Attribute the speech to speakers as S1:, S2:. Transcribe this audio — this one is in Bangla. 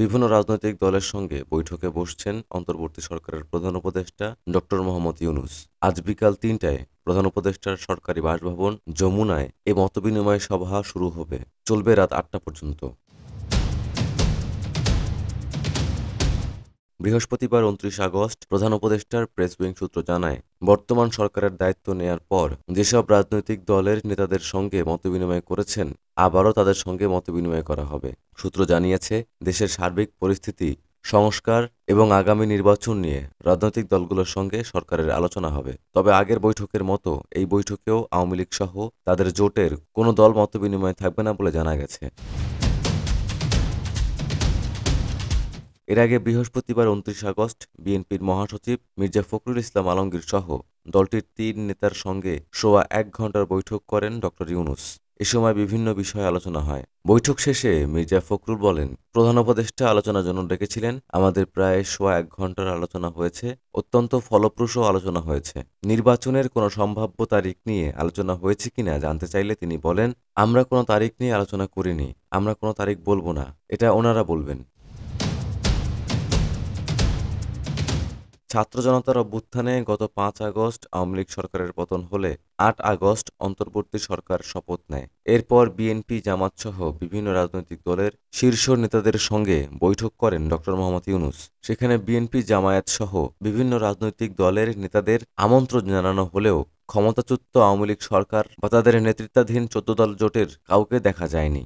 S1: বিভিন্ন রাজনৈতিক দলের সঙ্গে বৈঠকে বসছেন অন্তর্বর্তী সরকারের প্রধান উপদেষ্টা ডক্টর মোহাম্মদ ইউনূস। আজ বিকাল ৩টায় প্রধান উপদেষ্টার সরকারি বাসভবন যমুনায় এ মতবিনিময় সভা শুরু হবে, চলবে রাত ৮টা পর্যন্ত। বৃহস্পতিবার ২৯ আগস্ট প্রধান উপদেষ্টার প্রেস উইং সূত্র জানায়, বর্তমান সরকারের দায়িত্ব নেয়ার পর যেসব রাজনৈতিক দলের নেতাদের সঙ্গে মতবিনিময় করেছেন, আবারও তাদের সঙ্গে মতবিনিময় করা হবে। সূত্র জানিয়েছে, দেশের সার্বিক পরিস্থিতি, সংস্কার এবং আগামী নির্বাচন নিয়ে রাজনৈতিক দলগুলোর সঙ্গে সরকারের আলোচনা হবে। তবে আগের বৈঠকের মতো এই বৈঠকেও আওয়ামী লীগ সহ তাদের জোটের কোনো দল মতবিনিময়ে থাকবে না বলে জানা গেছে। এর আগে বৃহস্পতিবার ২৯ আগস্ট বিএনপির মহাসচিব মির্জা ফখরুল ইসলাম আলমগীর সহ দলটির ৩ নেতার সঙ্গে সোয়া ১ ঘণ্টার বৈঠক করেন ড. ইউনূস। এ সময় বিভিন্ন বিষয়ে আলোচনা হয়। বৈঠক শেষে মির্জা ফখরুল বলেন, প্রধান উপদেষ্টা আলোচনার জন্য ডেকেছিলেন। আমাদের প্রায় সোয়া ১ ঘণ্টার আলোচনা হয়েছে, অত্যন্ত ফলপ্রসূ আলোচনা হয়েছে। নির্বাচনের কোনো সম্ভাব্য তারিখ নিয়ে আলোচনা হয়েছে কিনা জানতে চাইলে তিনি বলেন, আমরা কোনো তারিখ নিয়ে আলোচনা করিনি, আমরা কোনো তারিখ বলব না, এটা ওনারা বলবেন। ছাত্র জনতার অভ্যুত্থানে গত ৫ আগস্ট আওয়ামী লীগ সরকারের পতন হলে ৮ আগস্ট অন্তর্বর্তী সরকার শপথ নেয়। এরপর বিএনপি, জামাতসহ বিভিন্ন রাজনৈতিক দলের শীর্ষ নেতাদের সঙ্গে বৈঠক করেন ড. মোহাম্মদ ইউনূস। সেখানে বিএনপি, জামায়াতসহ বিভিন্ন রাজনৈতিক দলের নেতাদের আমন্ত্রণ জানানো হলেও ক্ষমতাচ্যুত আওয়ামী লীগ সরকার বা তাদের নেতৃত্বাধীন ১৪ দল জোটের কাউকে দেখা যায়নি।